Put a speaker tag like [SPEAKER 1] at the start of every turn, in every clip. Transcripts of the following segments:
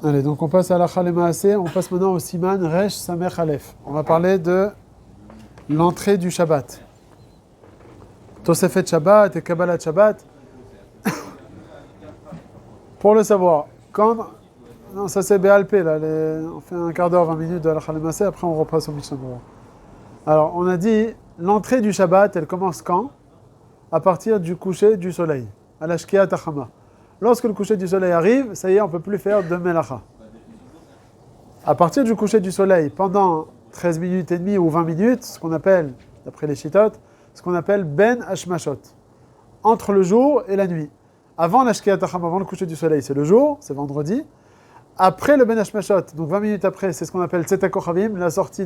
[SPEAKER 1] Allez, donc on passe à l'Achal et Maaseh, on passe maintenant au Siman Resh Samech Aleph. On va parler de l'entrée du Shabbat. Tosefet Shabbat et Kabbalat Shabbat. Pour le savoir, quand... Non, ça c'est BLP, là. On fait un quart d'heure, 20 minutes de l'Achal et Maaseh, après on repasse au Mishnah Berurah. Alors, on a dit, l'entrée du Shabbat, elle commence quand? À partir du coucher du soleil, à la Shkia Tachama. Lorsque le coucher du soleil arrive, ça y est, on ne peut plus faire de Melacha. À partir du coucher du soleil, pendant 13 minutes et demie ou 20 minutes, ce qu'on appelle, d'après les Shitot, ce qu'on appelle Ben Hashmashot, entre le jour et la nuit. Avant la Shkia Tachama, avant le coucher du soleil, c'est le jour, c'est vendredi. Après le Ben Hashmashot, donc 20 minutes après, c'est ce qu'on appelle Tzeta Kochavim, la sortie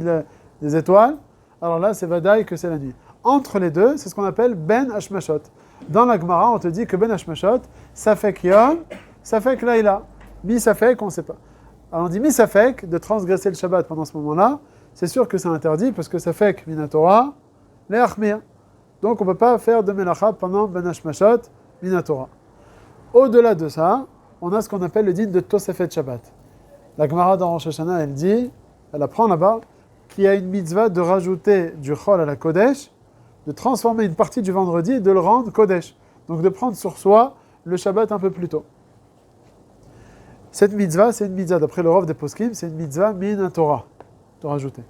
[SPEAKER 1] des étoiles. Alors là, c'est Vadaï que c'est la nuit. Entre les deux, c'est ce qu'on appelle Ben Hashmashot. Dans la Gemara, on te dit que Ben Hashmashot, ça fait Yom, ça fait Laïla. Mi ça fait qu'on ne sait pas. Alors on dit mi ça fait de transgresser le Shabbat pendant ce moment-là. C'est sûr que c'est interdit parce que ça fait Minatora, les Achmir. Donc on ne peut pas faire de Melacha pendant Ben Hashmashot, Minatora. Au-delà de ça, on a ce qu'on appelle le din de Tosefet Shabbat. La Gemara dans Rosh Hashanah, elle dit, elle apprend là-bas, qu'il y a une mitzvah de rajouter du Chol à la Kodesh, de transformer une partie du vendredi et de le rendre Kodesh. Donc de prendre sur soi le Shabbat un peu plus tôt. Cette mitzvah, c'est une mitzvah, d'après le Rav des Poskim, c'est une mitzvah min Torah, de rajouter.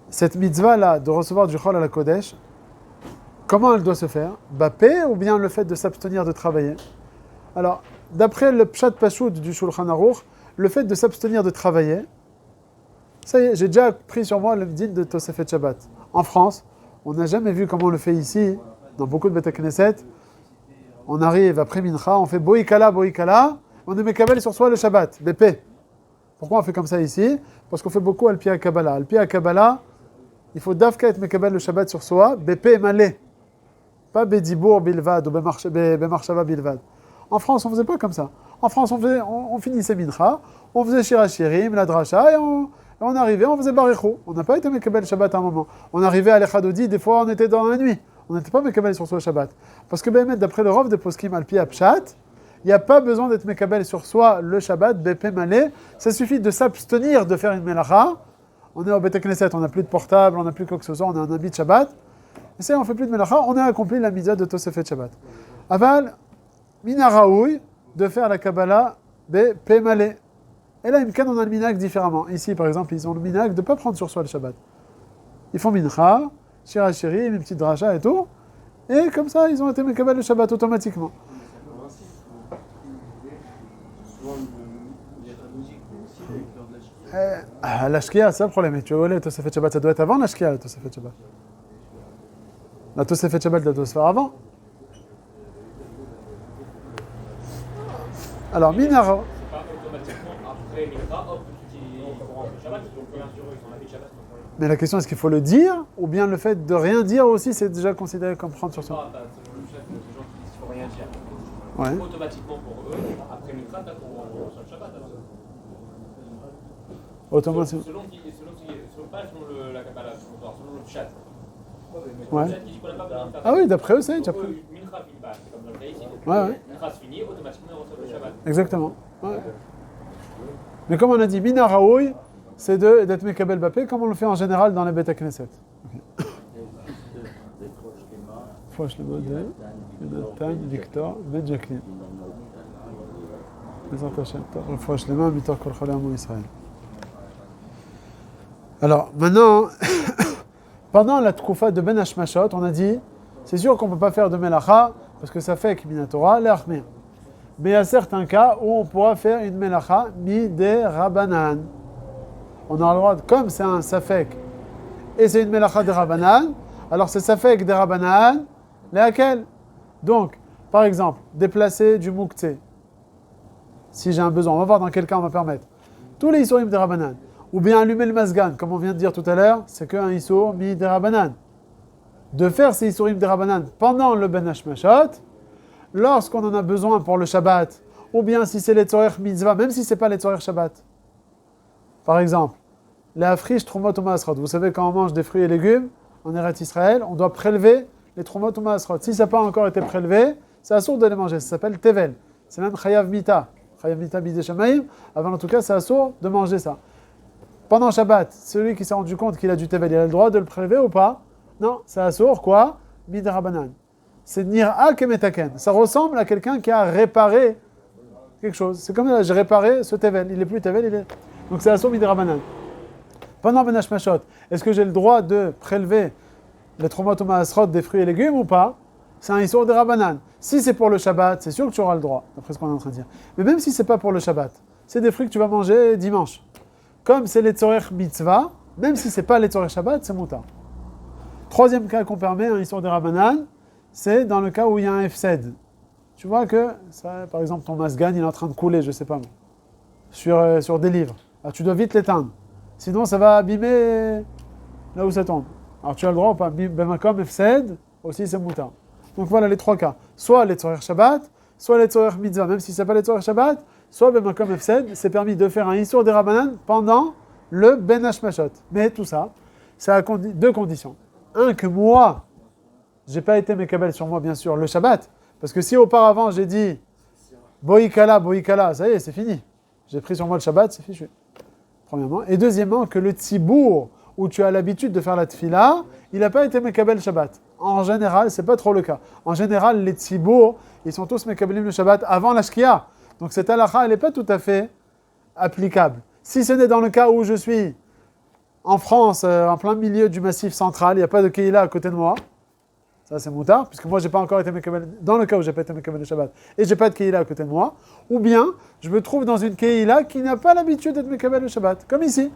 [SPEAKER 1] Cette mitzvah-là, de recevoir du Chol à la Kodesh, comment elle doit se faire? Bapé ou bien le fait de s'abstenir de travailler? Alors, d'après le Pshat Pashout du Shulchan Aruch, le fait de s'abstenir de travailler, ça y est, j'ai déjà pris sur moi le din de Tosefet Shabbat. En France, on n'a jamais vu comment on le fait ici, dans beaucoup de Beth Knesset. On arrive après Mincha, on fait Boïkala, on est Mekabel sur soi le Shabbat, BP. Pourquoi on fait comme ça ici? Parce qu'on fait beaucoup Al-Pi HaKabbalah. Al-Pi HaKabbalah, il faut Davka et Mekabel le Shabbat sur soi, BP et Malé. Pas Bedibour Bilvad ou Bemarshava Bilvad. En France, on ne faisait pas comme ça. En France, on finissait Mincha, on faisait Shirachirim, la Dracha, et on arrivait, on faisait Barichou. On n'a pas été Mekabel Shabbat à un moment. On arrivait à l'Echadodi, des fois on était dans la nuit. On n'était pas Mekabel sur soi Shabbat. Parce que d'après le Rav de Poskim Al-Pi Apshat, il n'y a pas besoin d'être Mekabel sur soi le Shabbat, BP Malé. Ça suffit de s'abstenir de faire une Melacha. On est au Beth Knesset, on n'a plus de portable, on n'a plus quoi que ce soit, on a un habit de Shabbat. Et ça, on ne fait plus de Melacha, on a accompli la mitzvah de Tosefet Shabbat. Aval, Mina Raoui, de faire la Kabbalah BP Malé. Et là, on a le minhag différemment. Ici, par exemple, ils ont le minhag de ne pas prendre sur soi le Shabbat. Ils font mincha, shirachirim, une petite dracha et tout. Et comme ça, ils ont été mekabel le Shabbat automatiquement. La shkia, c'est le problème. Et tu vois, la Tosefet Shabbat, ça doit être avant la shkia, la Tosefet Shabbat. La Tosefet Shabbat, elle doit se faire avant. Alors, minara. Mais la question, est-ce qu'il faut le dire, ou bien le fait de rien dire aussi, c'est déjà considéré comme prendre sur soi?
[SPEAKER 2] Le fait que les gens qui disent qu'il ne faut rien dire.
[SPEAKER 1] Ouais.
[SPEAKER 2] Automatiquement pour eux, après Mikrat, là, pour le Shabbat.
[SPEAKER 1] Automatiquement.
[SPEAKER 2] Pas selon la Kabbalah, selon le chat.
[SPEAKER 1] Ouais.
[SPEAKER 2] Le chat qui dit qu'on n'a pas besoin de faire.
[SPEAKER 1] Ah oui, d'après eux, c'est après.
[SPEAKER 2] Mincha finit pas, c'est comme dans le cas ici.
[SPEAKER 1] Ouais.
[SPEAKER 2] Mincha se finit, automatiquement on reçoit le Shabbat.
[SPEAKER 1] Exactement. Ouais. Mais comme on a dit, Mina Raoui, c'est d'être Mekabel Bapé, comme on le fait en général dans les Beth Knesset. Fosh le mot de Jonathan, Victor, Ben Jacqueline. Fosh le main, Mitor Kol Cholé Amo Israël. Alors, maintenant, pendant la Tkoufa de Ben Hashmashot, on a dit, c'est sûr qu'on ne peut pas faire de Melacha, parce que ça fait que Minatora, l'Achmir. Mais il y a certains cas où on pourra faire une Melacha Midé Rabanan. On aura le droit, comme c'est un Safek, et c'est une Melacha de Rabanan, alors c'est Safek de Rabanan, laquelle? Donc, par exemple, déplacer du Moukhtse, si j'ai un besoin, on va voir dans quel cas on va permettre. Tous les Issourim de Rabanan. Ou bien allumer le Masgan, comme on vient de dire tout à l'heure, c'est qu'un Issour Midé Rabanan. De faire ces Issourim de Rabanan pendant le Ben Hashmashot, lorsqu'on en a besoin pour le Shabbat, ou bien si c'est les Tzorech Mitzvah, même si ce n'est pas les Tzorech Shabbat. Par exemple, la friche Trumot ou Maasrot. Vous savez, quand on mange des fruits et légumes en Eretz Israël, on doit prélever les Trumot ou Maasrot. Si ça n'a pas encore été prélevé, c'est assourd de les manger. Ça s'appelle Tevel. C'est même Chayav Mita. Chayavita bidei shamayim. Avant, en tout cas, c'est assourd de manger ça. Pendant Shabbat, celui qui s'est rendu compte qu'il a du tevel, il a le droit de le prélever ou pas? Non, c'est assourd, quoi? Midrabanan. C'est nir'a kemetaken. Ça ressemble à quelqu'un qui a réparé quelque chose. C'est comme là, j'ai réparé ce tevel. Il est plus tevel, il est... Donc c'est assourd midrabanan. Pendant Ben Hashmashot, est-ce que j'ai le droit de prélever les tromot ou maasrot des fruits et légumes ou pas? C'est un issour de Rabanan. Si c'est pour le Shabbat, c'est sûr que tu auras le droit, d'après ce qu'on est en train de dire. Mais même si c'est pas pour le Shabbat, c'est des fruits que tu vas manger dimanche. Comme c'est les tzorech mitzvah, même si c'est pas les tzorech Shabbat, c'est moutar. Troisième cas qu'on permet, un issour de Rabanan, c'est dans le cas où il y a un hefsed. Tu vois que, ça, par exemple, ton masgan, il est en train de couler, je sais pas moi, sur des livres. Alors tu dois vite l'éteindre. Sinon, ça va abîmer là où ça tombe. Alors tu as le droit ou pas? Bemakom hefsed, aussi c'est moutar. Donc voilà les trois cas. Soit les tzorech Shabbat, soit les tzorech mitzvah, même si c'est pas les tzorech Shabbat, soit bemakom hefsed, c'est permis de faire un issour de Rabanan pendant le Ben Hashmashot. Mais tout ça, ça a deux conditions. Un, que moi, j'ai pas été mekabel sur moi, bien sûr, le Shabbat. Parce que si auparavant j'ai dit boikala, ça y est, c'est fini. J'ai pris sur moi le Shabbat, c'est fichu. Premièrement. Et deuxièmement, que le tzibour, où tu as l'habitude de faire la tfila, il n'a pas été mekabel Shabbat. En général, c'est pas trop le cas. En général, les tzibour, ils sont tous mekabelim le Shabbat avant la shkia. Donc cette halakha, elle n'est pas tout à fait applicable. Si ce n'est dans le cas où je suis en France, en plein milieu du massif central, il n'y a pas de Keïla à côté de moi, ça c'est moutard, puisque moi j'ai pas encore été mekabel, dans le cas où j'ai pas été mekabel le Shabbat, et j'ai pas de Keïla à côté de moi, ou bien je me trouve dans une Keïla qui n'a pas l'habitude d'être mekabel le Shabbat, comme ici.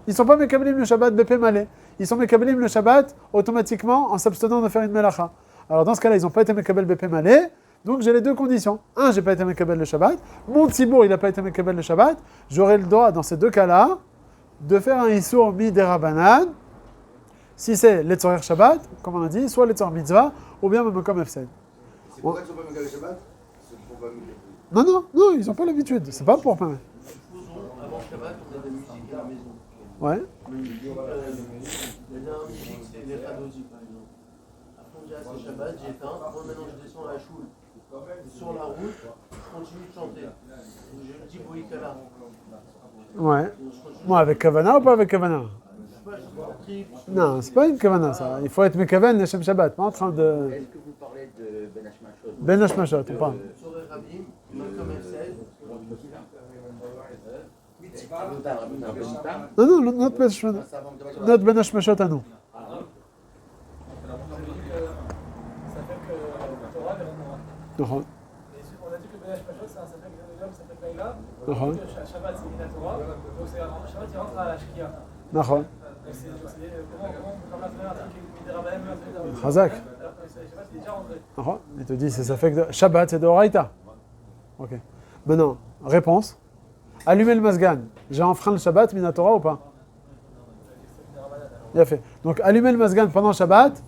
[SPEAKER 1] Ils ne sont pas mekabelim le Shabbat bépé malé. Ils sont mekabelim le Shabbat automatiquement en s'abstenant de faire une melacha. Alors dans ce cas-là, ils n'ont pas été mekabel bépé malé. Donc j'ai les deux conditions. Un, j'ai pas été mekabel le Shabbat. Mon tzibour, il n'a pas été mekabel le Shabbat. J'aurai le droit, dans ces deux cas-là, de faire un issour mi derabanan. Si c'est les tzorech Shabbat, comme on a dit, soit les tzorech mitzvah, ou bien même comme efsed.
[SPEAKER 3] C'est pour ça qu'ils ne sont pas mekabel le Shabbat? C'est pour pas
[SPEAKER 1] Non, ils n'ont pas l'habitude. C'est pas pour pas.
[SPEAKER 4] Avant Shabbat, on a de la musique à la maison.
[SPEAKER 1] Ouais.
[SPEAKER 4] La musique, c'est les Hadozi, par exemple. Après, on dit, ah, c'est Shabbat, j'ai éteint. Moi, maintenant, je descends à la choule. Sur la route, je continue de chanter. Je dis Boïkala.
[SPEAKER 1] Ouais. Moi, avec Kavana ou pas avec Kavana?
[SPEAKER 4] Je sais pas, je fais un trip.
[SPEAKER 1] Non, c'est pas une Kavana ça. Il faut être Mekaven Neshem Shabbat, pas en train de.
[SPEAKER 5] Est-ce que vous parlez de Ben Hashmashot?
[SPEAKER 1] Ben Hashmashot, ou pas?
[SPEAKER 4] Soré Rabim, Malcolm F16.
[SPEAKER 1] Non, notre Ben Hashmashot à nous. נכון.
[SPEAKER 2] on a dit que Ben Hashmashot c'est un safek de l'homme, ça fait Laila.
[SPEAKER 1] נכון.
[SPEAKER 2] Shabbat c'est Minatora, donc c'est Shabbat il rentre à la Shkia.
[SPEAKER 1] נכון.
[SPEAKER 2] Comment on peut faire un truc qui est Midirabahem?
[SPEAKER 1] חזק.
[SPEAKER 2] Shabbat il est déjà rentré.
[SPEAKER 1] נכון. Il te dit c'est ça fait que Shabbat c'est de Horaïta. Ok. Maintenant, réponse. Allumer le masgan. J'ai enfreint le Shabbat, Minatora ou pas? Bien fait. Donc allumer le masgan pendant Shabbat,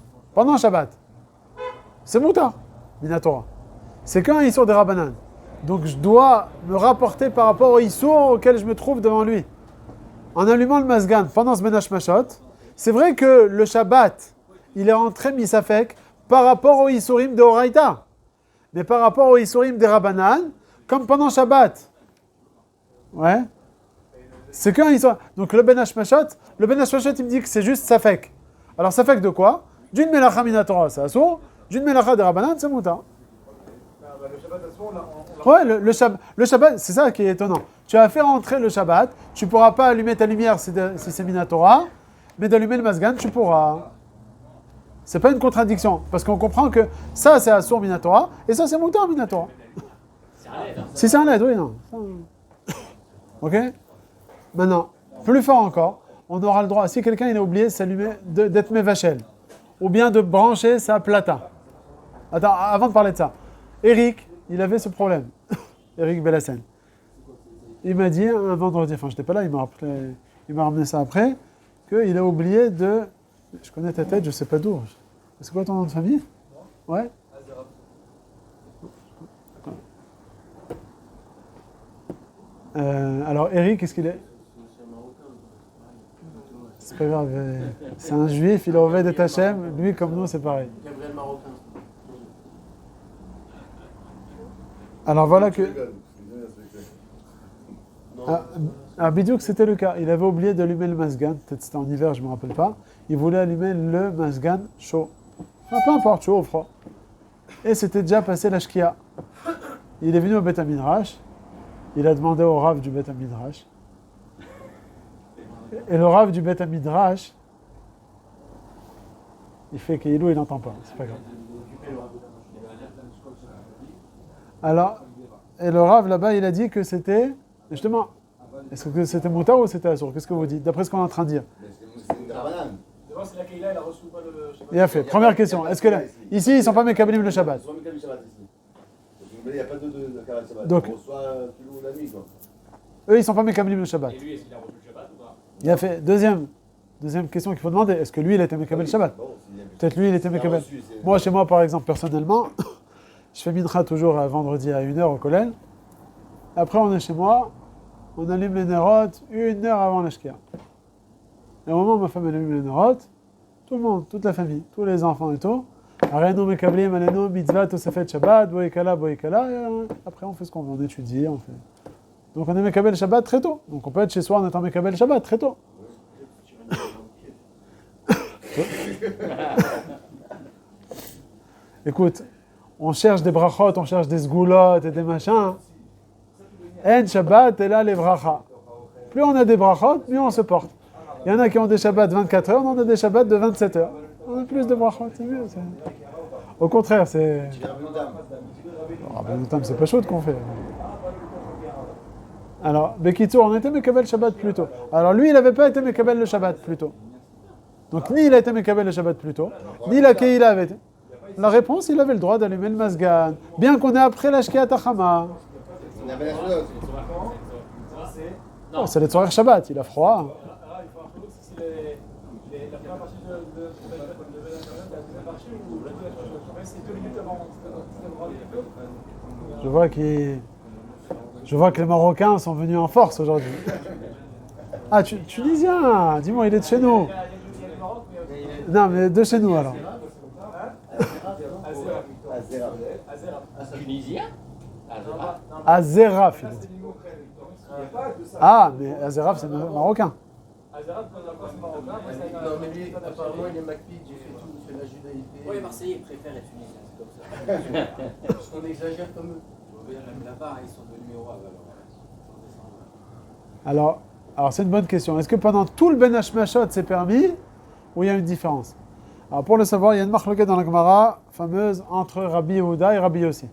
[SPEAKER 1] c'est moutar, Minatora. C'est qu'un Issour de Rabbanan. Donc je dois me rapporter par rapport au Issour auquel je me trouve devant lui. En allumant le masgan pendant ce Ben Hashmashot, c'est vrai que le Shabbat, il est rentré misafek par rapport au Issourim de Horaïta. Mais par rapport au Issourim de Rabbanan, comme pendant Shabbat. Ouais. C'est qu'un Issour. Donc le Ben Hashmashot, il me dit que c'est juste safek. Alors safek de quoi? D'une melacha minatora, c'est assour. D'une melacha de Rabbanan, c'est moutar.
[SPEAKER 2] Le Shabbat à soi,
[SPEAKER 1] Ouais, le Shabbat, c'est ça qui est étonnant. Tu as fait rentrer le Shabbat, tu ne pourras pas allumer ta lumière si c'est Minatora, mais d'allumer le Masgan, tu pourras. C'est pas une contradiction, parce qu'on comprend que ça c'est Assour Minatora, et ça c'est Moutar Minatora. Si c'est un aide, oui, non. Ok? Maintenant, plus fort encore, on aura le droit, si quelqu'un il a oublié d'être Mevachel, ou bien de brancher sa plata. Attends, avant de parler de ça, Eric, il avait ce problème. Eric Bellassène. Il m'a dit un vendredi, enfin je n'étais pas là, il m'a ramené ça après, qu'il a oublié de... Je connais ta tête, je ne sais pas d'où. C'est quoi ton nom de famille? Ouais. Alors Eric, qu'est-ce qu'il est? C'est pas grave, c'est un juif, il est au Ved et Hachem, lui comme nous c'est pareil.
[SPEAKER 4] Gabriel Marocain.
[SPEAKER 1] Alors voilà que... Bidouk, c'était le cas. Il avait oublié d'allumer le masgan. Peut-être c'était en hiver, je ne me rappelle pas. Il voulait allumer le masgan chaud. Enfin, peu importe, chaud ou froid. Et c'était déjà passé la shkia. Il est venu au Beth Midrash. Il a demandé au Rav du Beth Midrash. Et le Rav du Beth Midrash, il fait qu'il n'entend pas. C'est pas grave. Alors, et le Rav là-bas, il a dit que c'était, justement, est-ce que c'était Moutar ou c'était Assour? Qu'est-ce que vous dites, d'après ce qu'on est en train de dire?
[SPEAKER 3] C'est une banane.
[SPEAKER 2] Devant, c'est la Keïla, elle a reçu pas le Shabbat.
[SPEAKER 1] Il a fait. Première question. Est-ce que là, ici, ils ne sont pas Mekabelim le Shabbat?
[SPEAKER 3] Ils sont Mekabelim le Shabbat ici. Il n'y a pas de Karal Shabbat.
[SPEAKER 1] Donc,
[SPEAKER 3] on reçoit toujours la nuit, quoi.
[SPEAKER 1] Eux, ils ne sont pas Mekabelim le Shabbat.
[SPEAKER 2] Et lui, est-ce qu'il a reçu le Shabbat ou pas?
[SPEAKER 1] Il a fait. Deuxième question qu'il faut demander. Est-ce que lui, il était Mekabel Shabbat? Peut-être lui, il était Mekabel. Moi, chez moi, par exemple, personnellement, je fais mincha toujours à vendredi à 1h au collège. Après, on est chez moi, on allume les nérotes 1 heure avant la shkia. Et au moment où ma femme allume les nérotes, tout le monde, toute la famille, tous les enfants et tout, Arenu Mekablim, Alenu, Mitzvah, Tosefet Shabbat, Boekala, Boekala, et après on fait ce qu'on veut, on étudie, on fait. Donc on est Mekabel Shabbat très tôt. Donc on peut être chez soi en étant Mekabel Shabbat très tôt. Écoute, on cherche des brachot, on cherche des sgoulottes et des machins. En Shabbat, et là les brachas. Plus on a des brachot, mieux on se porte. Il y en a qui ont des Shabbats de 24 heures, on a des Shabbats de 27 heures. On a plus de brachot, c'est mieux. Au contraire, c'est. Ben Notam, c'est pas chaud qu'on fait. Alors, Bekitour, on était Mekabel Shabbat plus tôt. Alors lui, il n'avait pas été Mekabel le Shabbat plus tôt. Donc ni il a été Mekabel le Shabbat plus tôt, ni la Keïla avait été. La réponse, il avait le droit d'allumer le Masgan, bien qu'on est après la Shkia Tachama. Non, c'est les Tzorer Shabbat, il a froid.
[SPEAKER 2] Il faut un peu si c'est la première partie de la deuxième partie ou la deuxième partie. C'est 2 minutes avant.
[SPEAKER 1] Je vois que les Marocains sont venus en force aujourd'hui. Ah, Tunisien, dis-moi, il est de chez nous. Non, mais de chez nous alors.
[SPEAKER 5] Tunisien?
[SPEAKER 1] Azeraf, il a dit. Ah, mais Azeraf, c'est marocain.
[SPEAKER 4] Non, mais lui, apparemment, il est Macpid, j'ai fait tout, il fait la judaïté.
[SPEAKER 5] Oui, les Marseillais préfèrent les Tunisiens, c'est comme ça.
[SPEAKER 4] Parce qu'on exagère comme eux.
[SPEAKER 5] Là-bas, ils sont devenus rois.
[SPEAKER 1] Alors, c'est une bonne question. Est-ce que pendant tout le Ben Hashmashot, c'est permis ou il y a une différence? Alors, pour le savoir, il y a une marloquette dans la Gemara fameuse entre Rabbi Yehuda et Rabbi Yossi.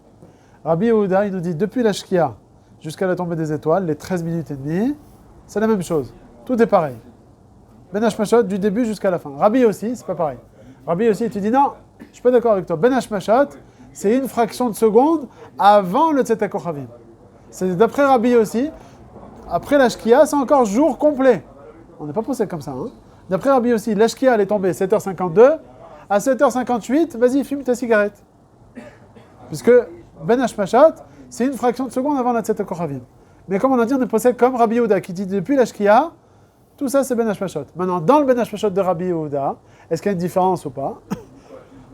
[SPEAKER 1] Rabbi Yehuda, il nous dit depuis la Shkia jusqu'à la tombée des étoiles, les 13 minutes et demie, c'est la même chose. Tout est pareil. Ben Hashmashot, du début jusqu'à la fin. Rabbi Yossi, c'est pas pareil. Rabbi Yossi, tu dis non, je suis pas d'accord avec toi. Ben Hashmashot, c'est une fraction de seconde avant le Tzeta Kochavim. C'est d'après Rabbi Yossi, après la Shkia, c'est encore jour complet. On n'est pas posé comme ça. Hein. D'après Rabbi Yossi, la Shkia, elle est tombée 7h52. À 7h58, vas-y, fume ta cigarette. Puisque Ben Hashmashot, c'est une fraction de seconde avant la Tzeta Kochavim. Mais comme on a dit, on est posé comme Rabbi Yehuda, qui dit depuis la Shkia, tout ça c'est Ben Hashmashot. Maintenant, dans le Ben Hashmashot de Rabbi Yehuda, est-ce qu'il y a une différence ou pas?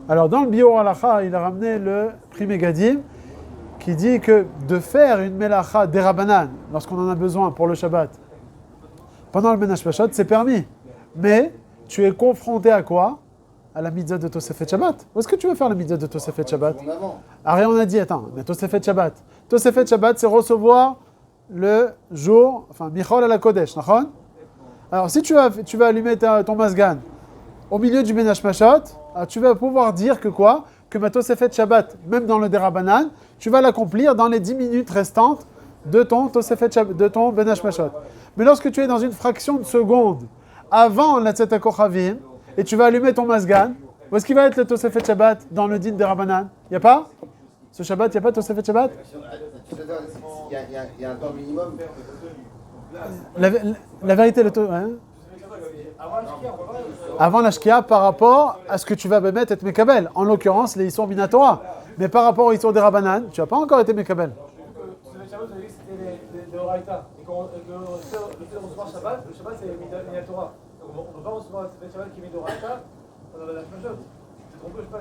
[SPEAKER 1] Alors, dans le Biur Halacha, il a ramené le Pri Megadim, qui dit que de faire une melacha derabanan, lorsqu'on en a besoin pour le Shabbat, pendant le Ben Hashmashot, c'est permis. Mais tu es confronté à quoi? À la mitzvah de Tosefet Shabbat. Où est-ce que tu veux faire la mitzvah de Tosefet Shabbat? Rien, on a dit, attends, mais Tosefet Shabbat. Tosefet Shabbat, c'est recevoir le jour, enfin, Michol à la Kodesh, nachon? Alors, si tu vas allumer ton Masgan au milieu du Ben Hashmashot, tu vas pouvoir dire que quoi? Que ma Tosefet Shabbat, même dans le Derabanan, tu vas l'accomplir dans les 10 minutes restantes de ton Tosefet Shabbat, de ton Ben Hashmashot. Mais lorsque tu es dans une fraction de seconde avant la Tzeta Kochavim, et tu vas allumer ton Masgan, où est-ce qu'il va être le Tosefet Shabbat dans le din Derabanan? Il n'y a pas? Ce Shabbat, il n'y a pas de Tosefet Shabbat?
[SPEAKER 3] Il y a un temps minimum.
[SPEAKER 1] La vérité, le hein? Avant la Shkia, par rapport à ce que tu vas mettre être Mekabel. En l'occurrence, les Issour Minatora. Mais par rapport aux Issour des Rabanan, tu n'as pas encore été Mekabel.
[SPEAKER 2] C'était les Horaïta. Et quand le fait de recevoir Shabbat, le Shabbat c'est Minatora. Donc on ne peut pas recevoir le Shabbat qui est Midoraïta pendant la Shemashot. C'est trompé, je sais pas,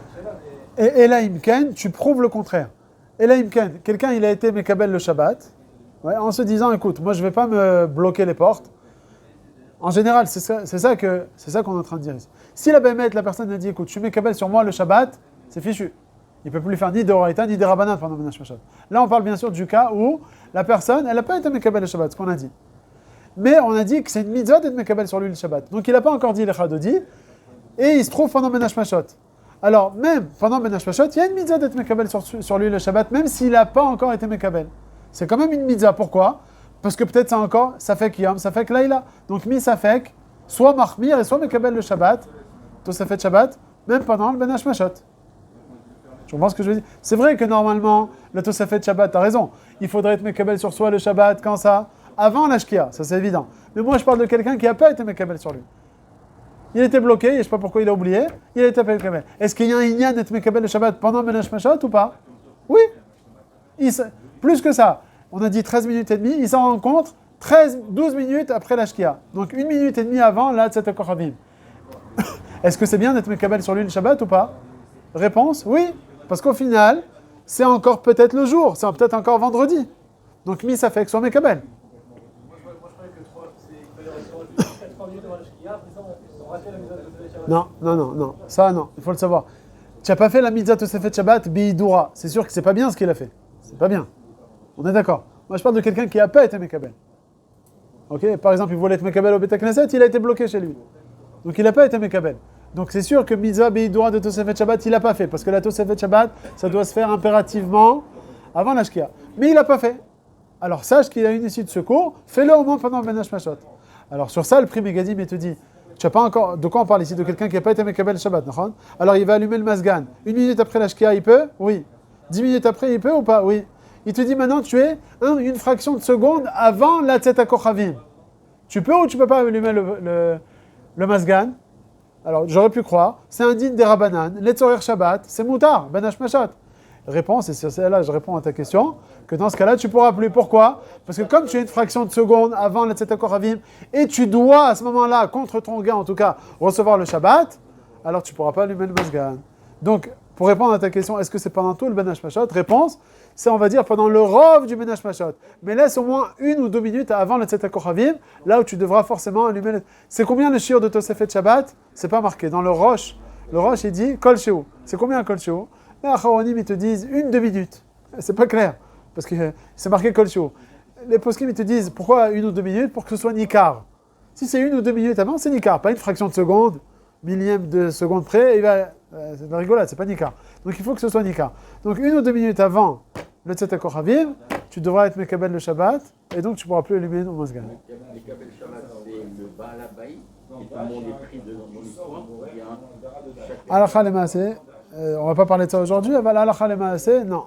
[SPEAKER 2] c'est Shabbat.
[SPEAKER 1] Et là, Imken, tu prouves le contraire. Et là, Imken, quelqu'un il a été Mekabel le Shabbat, Ouais, en se disant, écoute, moi je vais pas me bloquer les portes. En général, c'est ça qu'on est en train de dire ici. Si la Bémet, la personne a dit, écoute, tu mets Kabel sur moi le Shabbat, c'est fichu. Il ne peut plus faire ni de Horaïta ni de Rabbanan pendant Ménage Machot. Là, on parle bien sûr du cas où la personne, elle n'a pas été Mekabel le Shabbat, ce qu'on a dit. Mais on a dit que c'est une mitzvah d'être Mekabel sur lui le Shabbat. Donc il n'a pas encore dit le Chadodi, et il se trouve pendant Ménage Machot. Alors, même pendant Ménage Machot, il y a une mitzvah d'être Mekabel sur lui le Shabbat, même s'il n'a pas encore été Mekabel. C'est quand même une mitzvah. Pourquoi ? Parce que peut-être ça encore, ça fait Kiyam, ça fait Laïla. Donc mi ça fait soit Mahmir et soit Mekabel le Shabbat, tout ça fait Shabbat, même pendant le Ménage Machot. Je comprends ce que je veux dire. C'est vrai que normalement, le Tosafet Shabbat, tu as raison. Il faudrait être Mekabel sur soi le Shabbat, quand ça ? Avant la Shkia, ça c'est évident. Mais moi je parle de quelqu'un qui n'a pas été Mekabel sur lui. Il était bloqué, et je ne sais pas pourquoi il a oublié, il a été Mekabel. Est-ce qu'il y a un Inyan d'être Mekabel le Shabbat pendant le Ménage Machot ou pas ? Oui. Plus que ça. On a dit 13 minutes et demie, il s'en rencontre 12 minutes après la Shkia. Donc 1 minute et demie avant la Tzet HaKochavim. Est-ce que c'est bien d'être Mekabel sur lui le Shabbat ou pas ? Réponse, oui. Parce qu'au final, c'est encore peut-être le jour, c'est peut-être encore vendredi. Donc, mi ça fait que soit Mekabel.
[SPEAKER 2] Moi, je croyais que 3 minutes avant la Shkia, après ça, on ratait la mise à Shabbat.
[SPEAKER 1] Non. Ça, non. Il faut le savoir. Tu n'as pas fait la mitzvah Tosefet Shabbat, Bi'idura. C'est sûr que c'est pas bien ce qu'il a fait. C'est pas bien. On est d'accord. Moi, je parle de quelqu'un qui n'a pas été Mekabel. Ok. Par exemple, il voulait être Mekabel au Beit HaKnesset, il a été bloqué chez lui. Donc, il n'a pas été Mekabel. Donc c'est sûr que mitzvah Beidura de Tosefet Shabbat, il n'a pas fait. Parce que la Tosefet Shabbat, ça doit se faire impérativement avant la Shkia. Mais il n'a pas fait. Alors sache qu'il a une issue de secours, fais-le au moins pendant le Ménage Machot. Alors sur ça, le prix Megadim, il te dit, tu n'as pas encore... De quoi on parle ici ? De quelqu'un qui n'a pas été Mekabel Shabbat, non ? Alors il va allumer le Masgan. 1 minute après la Shkia, il peut ? Oui. 10 minutes après, il peut ou pas ? Oui. Il te dit maintenant, tu es une fraction de seconde avant la Tzet HaKochavim. Tu peux ou tu ne peux pas allumer le Masgan ? Alors, j'aurais pu croire, c'est indigne des Rabbanan, l'Etzorer Shabbat, c'est Moutar, Ben Hashmashat. Réponse, et c'est celle-là, je réponds à ta question, que dans ce cas-là, tu pourras plus. Pourquoi ? Parce que comme tu es une fraction de seconde avant le Tzet HaKochavim, et tu dois, à ce moment-là, contre ton gain en tout cas, recevoir le Shabbat, alors tu ne pourras pas allumer le Masgan. Donc, pour répondre à ta question, est-ce que c'est pendant tout le Ben Hashmashat ? Réponse, c'est on va dire pendant le rov du Ben Hashmashat. Mais laisse au moins 1 ou 2 minutes avant le Tzet HaKochavim, là où tu devras forcément allumer le... C'est combien le shiur de Tosefet Shabbat ? C'est pas marqué. Dans le Rosh, il dit Kol Sheu. C'est combien Kol Sheu ? Les Acharonim, ils te disent 1-2 minutes. C'est pas clair, parce que c'est marqué Kol Sheu. Les poskim, ils te disent pourquoi 1 ou 2 minutes ? Pour que ce soit Nikar. Si c'est 1 ou 2 minutes avant, c'est Nikar, pas une fraction de seconde, millième de seconde près, c'est de la rigolade, c'est pas Nikar. Donc il faut que ce soit Nikar. Donc 1 ou 2 minutes avant le Tzet HaKochavim, tu devras être Mekabel le Shabbat, et donc tu pourras plus allumer le Masgan.
[SPEAKER 6] Mekabel Shabbat, c'est le Baal Habayit, et tout le monde est pris dans l'histoire, ou bien chacun...
[SPEAKER 1] Halakha le Maaseh, on va pas parler de ça aujourd'hui, mais Halakha le Maaseh, non.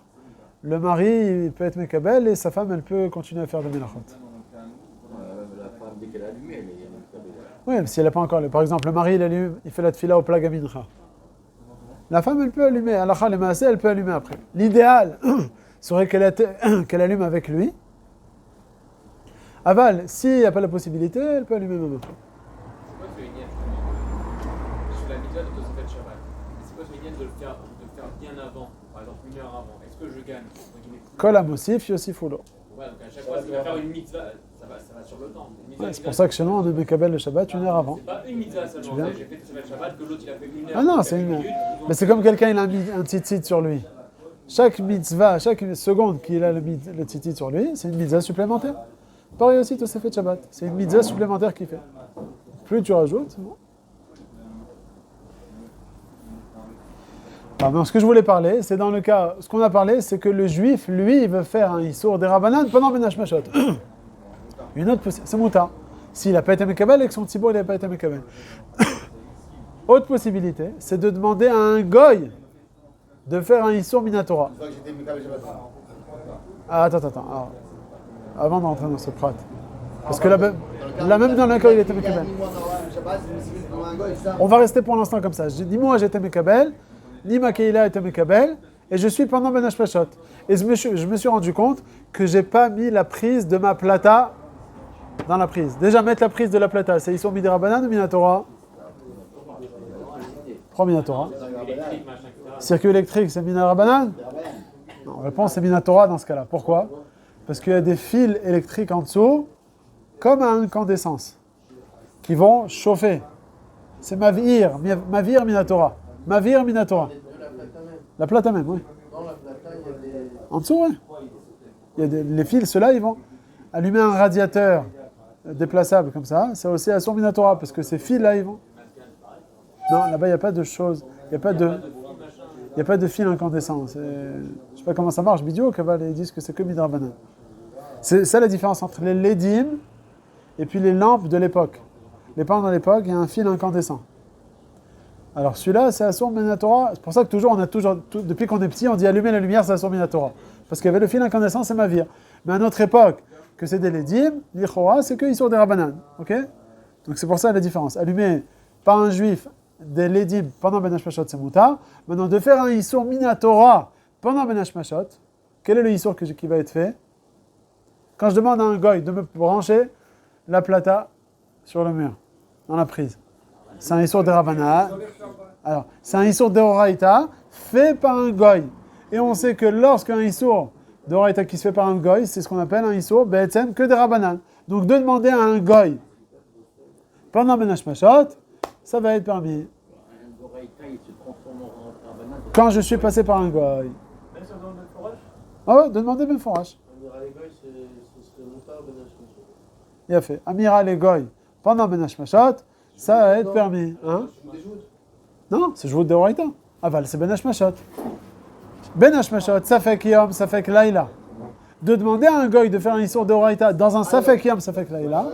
[SPEAKER 1] Le mari, il peut être Mekabel, et sa femme, elle peut continuer à faire des Melachot.
[SPEAKER 6] La femme, dès qu'elle a allumé, elle est Mekabel.
[SPEAKER 1] Oui, si elle n'a pas encore... Par exemple, le mari, il allume, il fait la tfila au Plag HaMincha. La femme, elle peut allumer. Halakha le Maaseh, elle peut allumer après. L'idéal... serait qu'elle allume avec lui. Aval, s'il n'y a pas la possibilité, elle peut allumer même après.
[SPEAKER 7] C'est quoi ce Inyan sur la mitzvah de Tosefet Shabbat? C'est quoi ce Inyan de le faire bien avant, par exemple 1 heure avant? Est-ce que je gagne?
[SPEAKER 1] Kol HaMosif, Yosifulo.
[SPEAKER 7] Ouais, donc à chaque fois, s'il va faire une mitzvah, ça va sur le temps.
[SPEAKER 1] Ouais, c'est pour ça que chez nous, on est Mekabel le Shabbat 1 heure avant.
[SPEAKER 7] C'est pas une mitzvah seulement. J'ai fait Tosefet Shabbat, que l'autre il a fait 1 heure.
[SPEAKER 1] Ah non, c'est une... Mais c'est comme quelqu'un, il a un tzitzit sur lui. Chaque mitzvah, chaque seconde qu'il a le tzitzit sur lui, c'est une mitzvah supplémentaire. Pareil aussi, Tosefet Shabbat. C'est une mitzvah supplémentaire qu'il fait. Plus tu rajoutes, c'est bon. Non, ce que je voulais parler, c'est dans le cas... Ce qu'on a parlé, c'est que le juif, lui, il veut faire un issour des Rabbanan pendant Ben Hashmashat. Une autre possibilité, c'est Mouta. S'il n'a pas été Mekabel et que son tzibour, il n'a pas été Mekabel. Autre possibilité, c'est de demander à un goy de faire un Issour Minatora. Ah, attends. Alors, avant d'entrer dans ce prat. Parce que là même dans l'accueil, il était Mekabel. On va rester pour l'instant comme ça. Dis-moi, j'étais Mekabel, ni ma Keila était Mekabel, et je suis pendant Ben Hashmashat. Et je me suis rendu compte que j'ai pas mis la prise de ma plata dans la prise. Déjà, mettre la prise de la plata, c'est Issour Midirabanan ou Minatora ? Trois Minatora. Circuit électrique, c'est Mina Rabbanan ? Non, réponse c'est Minatora dans ce cas-là. Pourquoi ? Parce qu'il y a des fils électriques en dessous, comme à incandescence, qui vont chauffer. C'est Mavir Minatora. Mavir Minatora.
[SPEAKER 4] De la plata même.
[SPEAKER 1] La plata même, oui.
[SPEAKER 4] Dans la plata, il y a des.
[SPEAKER 1] En dessous, oui. Il y a les fils, ceux-là, ils vont allumer un radiateur déplaçable comme ça. C'est aussi à son Minatora, parce que ces fils-là, ils vont. Non, là-bas, il n'y a pas de choses. Il n'y a pas de fil incandescent. Je ne sais pas comment ça marche. Bidio, Kaval, ils disent que c'est que Midrabanan. C'est ça la différence entre les ledim et puis les lampes de l'époque. Les lampes de l'époque, il y a un fil incandescent. Alors celui-là, c'est Asur Minatora. C'est pour ça que depuis qu'on est petit, on dit allumer la lumière, c'est Asur Minatora. Parce qu'il y avait le fil incandescent, c'est Mavir. Mais à notre époque, que c'est des ledim, l'Ichora, c'est qu'ils sont des Rabbanan. Ok? Donc c'est pour ça la différence. Allumer par un juif des ledim pendant Ben Hashmashot, c'est Moutar. Maintenant, de faire un Isur Minatora pendant Ben Hashmashot, quel est le Isur qui va être fait? Quand je demande à un goy de me brancher la plata sur le mur, dans la prise, c'est un Isur de Rabbanan. Alors, c'est un Isur de Horaïta fait par un goy. Et on sait que lorsqu'un Isur de Horaïta qui se fait par un goy, c'est ce qu'on appelle un Isur Be'etzem que de Rabbanan. Donc, de demander à un goy pendant Ben Hashmashot, ça va être permis.
[SPEAKER 6] Un Goraïta, il se transforme en banane.
[SPEAKER 1] Quand je suis passé par un goy.
[SPEAKER 2] Même si on demande le forage,
[SPEAKER 1] Ah ouais, de demander Ben Forash.
[SPEAKER 4] Amiral Egoy, ce serait Moutar Ben Hashmashot.
[SPEAKER 1] Il a fait. Amiral et goy pendant Ben Hashmashot, ça va être permis. Hein? Non, c'est Jout de Horaïta. Aval, c'est Ben Hashmashot. Ben Hashmashot, Safek Yom, Safek Laïla. De demander à un goy de faire un Issour de Horaïta dans un Safek Yom, Safek Laïla.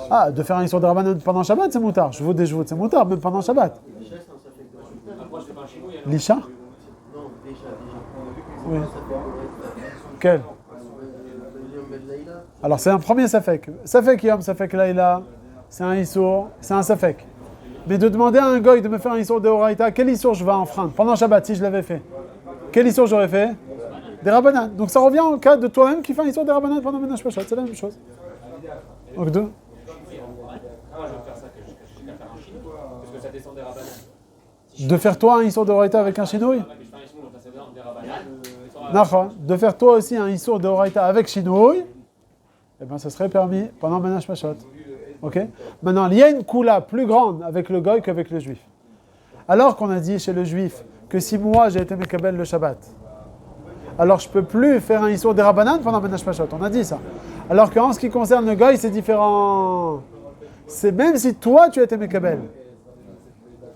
[SPEAKER 1] Ah, de faire un Issour de Rabbanan pendant Shabbat, c'est moutard. Je vous déjoute, c'est moutard, même pendant Shabbat.
[SPEAKER 4] L'Isha, c'est un Safek de Hashmashot.
[SPEAKER 7] Après, je fais pas un chinois.
[SPEAKER 1] L'Isha?
[SPEAKER 4] Non, déjà.
[SPEAKER 1] Oui.
[SPEAKER 4] Ça fait
[SPEAKER 1] Quel?
[SPEAKER 4] Yom Ben Laïla.
[SPEAKER 1] Alors, c'est un premier Safek. Safek Yom, Safek Laïla, c'est un Issour, c'est un Safek. Mais de demander à un goy de me faire un Issour de Horaïta, quel Issour je vais enfreindre pendant Shabbat si je l'avais fait? Quel Issour j'aurais fait? Des Rabbanan. Donc ça revient au cas de toi-même qui fait un Issour des Rabbanan pendant Ben Hashmashot. C'est la même chose. Donc deux.
[SPEAKER 7] Moi, je vais faire ça que j'ai qu'à faire un chinois. Parce que ça descend des rabananes.
[SPEAKER 1] De faire toi un Issour de Horaïta avec un Chinouille?
[SPEAKER 7] Mais je fais un chinois, ça descend des rabananes.
[SPEAKER 1] Nachon. De faire toi aussi un Issour de Horaïta avec Chinouille, eh bien ça serait permis pendant Ben Hashmashot. Ok? Maintenant, il y a une koula plus grande avec le goy qu'avec le juif. Alors qu'on a dit chez le juif que si moi j'ai été Mekabel le Shabbat, alors je ne peux plus faire un Issour des Rabbanan pendant Ben Hashmashot. On a dit ça. Alors qu'en ce qui concerne le goy, c'est différent. C'est même si toi tu as été Mekabel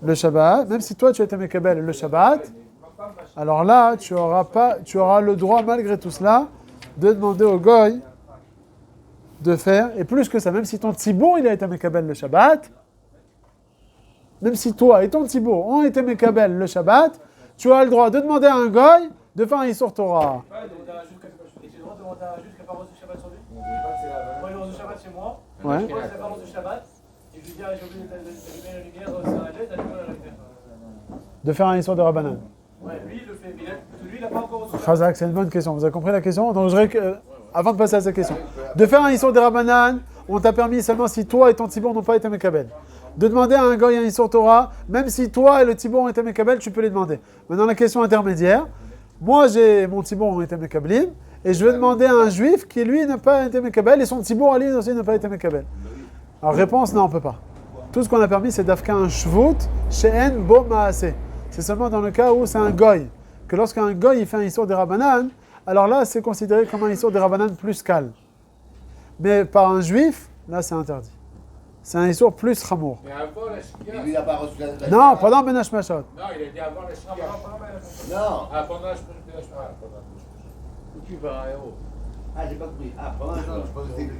[SPEAKER 1] le Shabbat, même si toi tu as été Mekabel le Shabbat, alors là tu auras le droit malgré tout cela de demander au goy de faire, et plus que ça, même si ton tzibour il a été Mekabel le Shabbat, même si toi et ton tzibour ont été Mekabel le Shabbat, tu as le droit de demander à un goy de faire un Issour Torah.
[SPEAKER 2] ouais, demander à un juif et j'ai le droit de demander à un juif qui n'a pas reçu Shabbat sur lui. Moi, j'ai reçu Shabbat chez moi.
[SPEAKER 1] Ouais.
[SPEAKER 2] Moi, je n'ai pas reçu Shabbat. Et je lui dis, ah, j'ai oublié d'allumer la lumière, c'est un jet, d'allumer la lumière.
[SPEAKER 1] De faire un Issour de Rabbanan.
[SPEAKER 2] Ouais, lui, il le fait. Mais lui, il n'a pas encore reçu Shabbat.
[SPEAKER 1] Chazak, c'est une bonne question. Vous avez compris la question? Donc, avant de passer à cette question, de faire un Issour de Rabbanan, on t'a permis seulement si toi et ton tzibour n'ont pas été Mekabel. De demander à un goy un Issour Torah, même si toi et le tzibour ont été Mekabel, tu peux les demander. Maintenant, la question intermédiaire. Moi, mon tzibour ont été Mekablim, et je vais demander à un juif qui, lui, n'a pas été Mekabel, et son tzibour, à lui aussi, n'a pas été Mekabel. Alors, réponse, non, on ne peut pas. Tout ce qu'on a permis, c'est d'afka un shvut, she'en bo ma'aseh. C'est seulement dans le cas où c'est un goy. Que lorsqu'un goy, il fait un Issour des Rabbanan, alors là, c'est considéré comme un Issour des Rabbanan plus calme. Mais par un juif, là, c'est interdit. C'est un Issour plus chamour.
[SPEAKER 5] Mais avant la Shkia.
[SPEAKER 3] Mais lui, il n'a pas reçu la.
[SPEAKER 1] Non, pendant Ben Hashmashot.
[SPEAKER 5] Non, il a dit avant la Shkia.
[SPEAKER 3] Non.
[SPEAKER 5] Ah, pendant la Shkia.
[SPEAKER 6] Où tu vas, héros?
[SPEAKER 3] Ah, j'ai pas compris. Ah, pendant la je pense que c'était.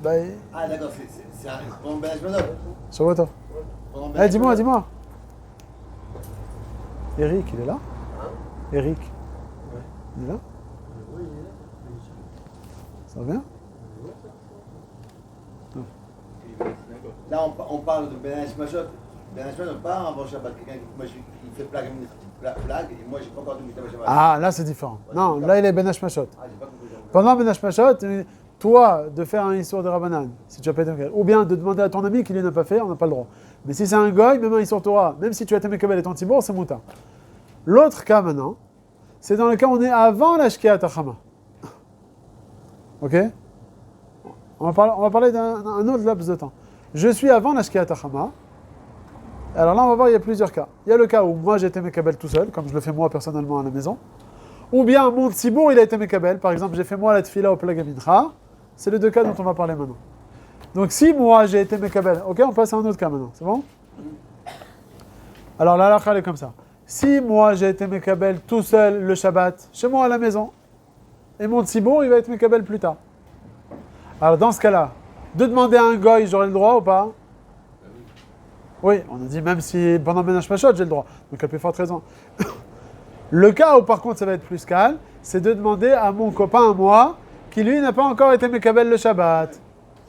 [SPEAKER 1] Bah,
[SPEAKER 3] Ah, d'accord, c'est un. Pendant Ben Hashmashot.
[SPEAKER 1] sur votre.
[SPEAKER 3] Pendant Ben
[SPEAKER 1] Dis-moi,
[SPEAKER 3] Hashmashot.
[SPEAKER 1] dis-moi. Eric, il est là? Eric. Il est là? Ça va bien?
[SPEAKER 3] Là, on parle de Ben Hashmashot. Ben Hashmashot, pas avant Shabbat. Quelqu'un qui fait plague, et moi, j'ai pas encore tout mis Shabbat.
[SPEAKER 1] Ah, là, c'est différent. Non, là, il est Ben Hashmashot.
[SPEAKER 3] Ah, j'ai pas compris.
[SPEAKER 1] Pendant Ben Hashmashot, toi, de faire un Issour de Rabbanan, si tu as pas été Mekabel, ou bien de demander à ton ami qui ne l'a pas fait, on n'a pas le droit. Mais si c'est un goy, même un Issour Torah, même si tu as été Mekabel et ton Tzibour, c'est mouta. L'autre cas maintenant, c'est dans le cas où on est avant la Shkiat HaChama. Ok? On va parler d'un autre laps de temps. Je suis avant la Shkiat HaChama. Alors là, on va voir, il y a plusieurs cas. Il y a le cas où moi, j'ai été Mekabel tout seul, comme je le fais moi personnellement à la maison. Ou bien mon Tzibour, il a été Mekabel. Par exemple, j'ai fait moi la Tfila au Plag HaMincha. C'est les deux cas dont on va parler maintenant. Donc si moi, j'ai été Mekabel, ok, on passe à un autre cas maintenant. C'est bon? Alors la halakha, elle est comme ça. Si moi, j'ai été Mekabel tout seul le Shabbat, chez moi à la maison, et mon Tzibour, il va être Mekabel plus tard. Alors dans ce cas-là, de demander à un goy, j'aurai le droit ou pas? Oui, on a dit même si pendant Ben Hashmashot, j'ai le droit. Donc à plus forte raison. Le cas où par contre ça va être plus calme, c'est de demander à mon copain, à moi, qui lui n'a pas encore été Mekabel le Shabbat.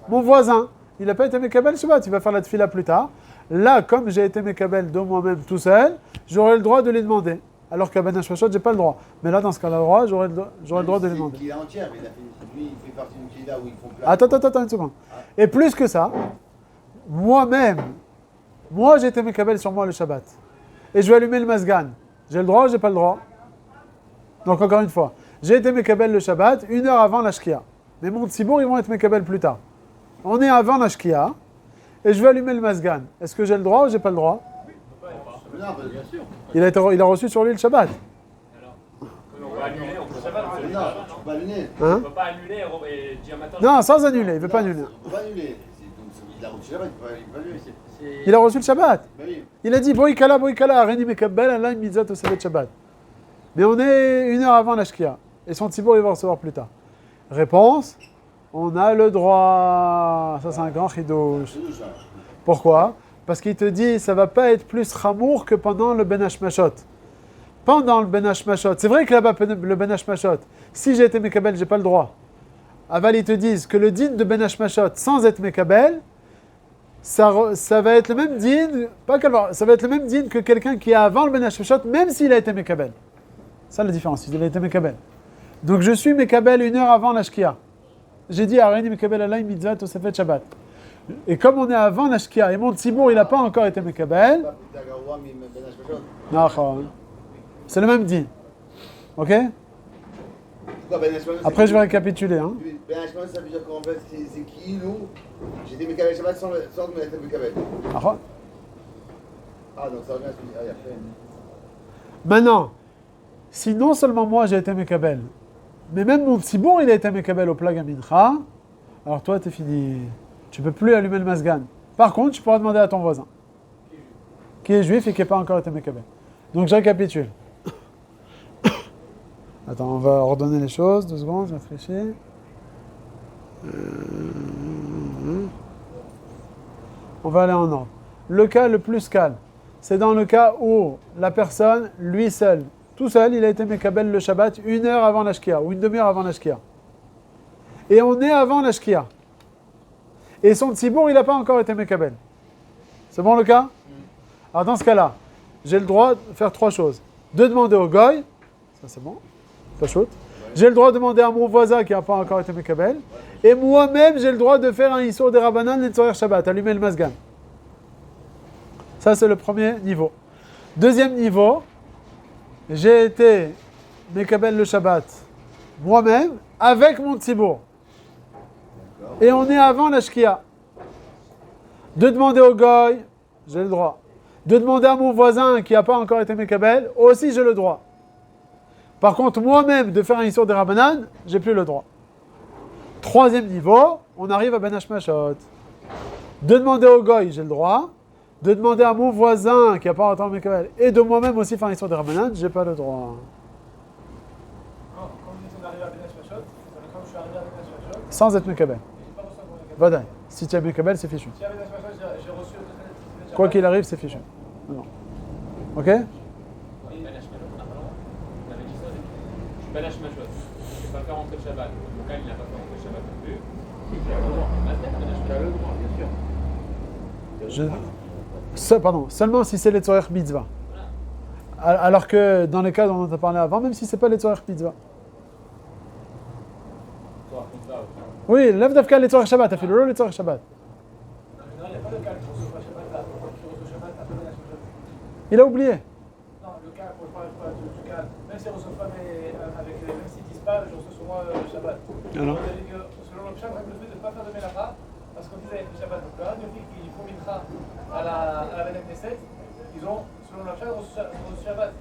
[SPEAKER 1] Mon voisin, il n'a pas été Mekabel le Shabbat, il va faire la tefila plus tard. Là, comme j'ai été Mekabel de moi-même tout seul, j'aurai le droit de lui demander. Alors qu'à Ben Hashmashot, j'ai pas le droit. Mais là, dans ce cas-là, j'aurai le droit de lui demander.
[SPEAKER 3] Il est entière, mais lui, il fait partie d'une Kida où ils font plein.
[SPEAKER 1] Attends une seconde. Et plus que ça, moi-même, j'ai été Mekabel sur moi le Shabbat. Et je vais allumer le Masgan. J'ai le droit ou j'ai pas le droit? Donc encore une fois, j'ai été Mekabel le Shabbat 1 heure avant la Shkia. Mais mon Tzibour, ils vont être Mekabel plus tard. On est avant la Shkia et je vais allumer le Masgan. Est-ce que j'ai le droit ou j'ai pas le droit?
[SPEAKER 3] Non, bien sûr.
[SPEAKER 1] Il a reçu sur lui le Shabbat.
[SPEAKER 5] On va annuler, on peut pas annuler.
[SPEAKER 3] Non, tu peux pas annuler.
[SPEAKER 1] Hein?
[SPEAKER 5] On peut pas annuler et dire maintenant.
[SPEAKER 1] Non, sans annuler, il veut pas annuler.
[SPEAKER 3] On peut pas annuler. Il a reçu là-bas, il peut pas annuler.
[SPEAKER 1] Il a reçu le Shabbat.
[SPEAKER 3] Ben oui.
[SPEAKER 1] Il a dit Boïkala, Areni Mekabel, Allah Mitzat Osavet Shabbat. Mais on est 1 heure avant la Shkia. Et son Tzibour, il va recevoir plus tard. Réponse, on a le droit. Ça, c'est un grand chidouche. Pourquoi? Parce qu'il te dit, ça va pas être plus chamour que pendant le Ben Hashmashot. Pendant le Ben Hashmashot, c'est vrai que là-bas, le Ben Hashmashot, si j'ai été Mekabel, j'ai pas le droit. Aval, ils te disent que le din de Ben Hashmashot, sans être Mekabel, ça va être le même din, ça va être le même din que quelqu'un qui est avant le Ben Hashmashot, même s'il a été Mekabel. Ça la différence, il a été Mekabel. Donc je suis Mekabel 1 heure avant la Shkia. J'ai dit Areni Mekabel Alay Mitzvah Tosefet Shabbat. Et comme on est avant la Shkia et mon Tzibour il n'a pas encore été Mekabel, c'est le même din. Ok? Après je vais récapituler. Hein.
[SPEAKER 3] Ben Hashmashot, ça veut dire qu'en fait, c'est qui nous? J'étais Mekabel Shabbat sans être Mekabel. Ah, donc ça revient à ce que tu dis.
[SPEAKER 1] Maintenant, si non seulement moi j'ai été Mekabel, mais même mon Tzibour il a été Mekabel au Plag HaMincha, alors toi t'es fini. Tu peux plus allumer le Masgan. Par contre, tu pourras demander à ton voisin, qui est juif et qui n'a pas encore été Mekabel. Donc je récapitule. Attends, on va ordonner les choses, 2 secondes, je réfléchis. On va aller en ordre. Le cas le plus calme, c'est dans le cas où la personne, lui seul, tout seul, il a été Mekabel le Shabbat 1 heure avant la Shkia, ou une demi-heure avant la Shkia. Et on est avant la Shkia. Et son Tzibour, il n'a pas encore été Mekabel. C'est bon le cas? Alors dans ce cas-là, j'ai le droit de faire 3 choses. De demander au goy, ça c'est bon, pas chaud. J'ai le droit de demander à mon voisin qui n'a pas encore été Mekabel. Et moi-même, j'ai le droit de faire un Issour de Rabbanan et de Shabbat, allumer le Masgan. Ça c'est le premier niveau. Deuxième niveau, j'ai été Mekabel le Shabbat moi-même avec mon Tzibour. Et on est avant la Shkia. De demander au goy, j'ai le droit. De demander à mon voisin qui n'a pas encore été Mekabel, aussi j'ai le droit. Par contre, moi-même, de faire un Issour de Rabbanan, j'ai plus le droit. Troisième niveau, on arrive à Ben Hashmashot. De demander au goy, j'ai le droit. De demander à mon voisin qui n'a pas encore été Mekabel, et de moi-même aussi faire un Issour de Rabbanan, j'ai pas le droit.
[SPEAKER 2] Quand on arrive à Ben Hashmashot, quand je suis arrivé à Ben Hashmashot,
[SPEAKER 1] Sans être Mekabel.
[SPEAKER 2] j'ai pas reçu un Mekabel.
[SPEAKER 1] Vadaï. Si tu es Mekabel, c'est fichu.
[SPEAKER 2] Si à Ben Hashmashot, j'ai reçu le Shabbat.
[SPEAKER 1] Quoi qu'il arrive, c'est fichu. Non. Ok?
[SPEAKER 5] Ben Hashmashot, on n'a pas le droit. On avait dit ça au début. Je suis Ben Hashmashot. Je n'ai pas fait rentrer le Shabbat. Mon cas, il n'a pas fait rentrer le Shabbat non plus. Il a le droit.
[SPEAKER 6] Tu as le droit, bien sûr.
[SPEAKER 1] Seulement si c'est les tzorech mitzvah. Alors que dans les cas dont on a parlé avant, même si c'est pas les tzorech mitzvah. Oui, lève d'afka les tzorech Shabbat, t'as fait le les tzorech Shabbat.
[SPEAKER 2] Non, il n'y a pas de cas qui reçoit Shabbat là, qui reçoit Shabbat après Ben Hashmashot.
[SPEAKER 1] Il a oublié.
[SPEAKER 2] Non, le cas, pour le cas, même si s'ils ne reçoivent pas même s'ils ne disent pas, je reçois sur moi le Shabbat.
[SPEAKER 1] Alors.
[SPEAKER 2] On a dit que selon le Pshat, le fait de ne pas faire de Melacha, parce qu'on disait avec le Shabbat, donc le Hadoufi qui font Mitra à la Beth Knesset, ils ont, selon le Pshat, reçu Shabbat.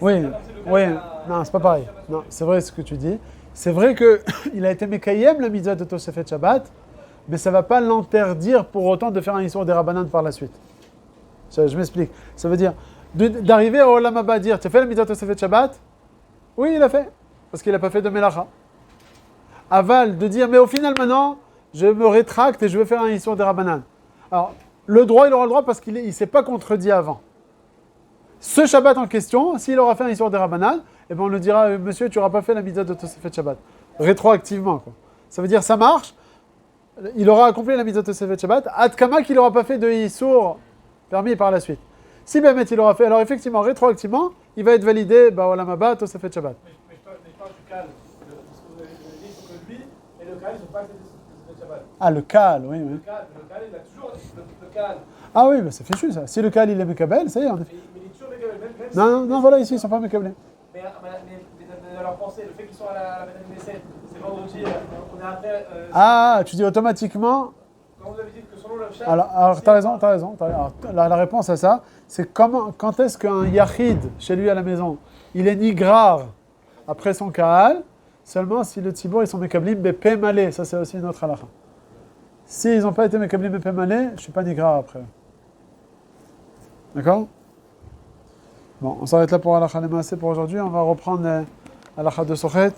[SPEAKER 1] Oui, oui, non, c'est pas pareil. Non, c'est vrai ce que tu dis. C'est vrai qu'il a été Mekayem, la mitzvah de Tosefet Shabbat, mais ça ne va pas l'interdire pour autant de faire un Issour des Rabbanan par la suite. Je m'explique. Ça veut dire, d'arriver au Olam Haba, dire, tu as fait la mitzvah de Tosefet Shabbat? Oui, il a fait, parce qu'il n'a pas fait de Melacha. Aval, de dire, mais au final maintenant, je me rétracte et je veux faire un Issour des Rabbanan. Alors, le droit, il aura le droit parce qu'il ne s'est pas contredit avant. Ce Shabbat en question, s'il aura fait un Issour des Rabbanan, eh ben on le dira, monsieur, tu n'auras pas fait la mitzvah de Tosefet Shabbat. Rétroactivement, quoi. Ça veut dire, ça marche, il aura accompli la mitzvah de Tosefet Shabbat, Adkama qu'il n'aura pas fait de Issour permis par la suite. Si Bémet il aura fait, alors effectivement, rétroactivement, il va être validé, Olam Haba, Tosefet Shabbat.
[SPEAKER 2] Mais je parle du Kal, ce que vous avez dit, il faut que lui et le Kal, ils n'ont pas fait de Shabbat.
[SPEAKER 1] Ah, le Kal, oui, oui.
[SPEAKER 2] Le Kal, il a toujours le Kal.
[SPEAKER 1] Ah oui, c'est fichu ça. Si le Kal il est Mekabel, ça y est.
[SPEAKER 2] Mais il est toujours Mekabel, même
[SPEAKER 1] Non, non, voilà, ici, ils ne sont pas Mekabelés.
[SPEAKER 2] Mais dans leur pensée, le fait qu'ils soient à la Beth Knesset, c'est vendredi, on est après.
[SPEAKER 1] Ah, tu dis automatiquement.
[SPEAKER 2] Quand vous avez dit que selon le Pshat.
[SPEAKER 1] Alors t'as raison. Alors, la réponse à ça, c'est quand est-ce qu'un Yachid, chez lui à la maison, il est nigrar après son Kaal, seulement si le Tzibour, ils sont Mekablim Bepé Malé. Ça, c'est aussi une autre halakha. S'ils n'ont pas été Mekablim Bepé Malé, je ne suis pas nigrar après. D'accord? Bon, on s'arrête là pour halakha Lemaasé pour aujourd'hui. On va reprendre halakha de Sochet.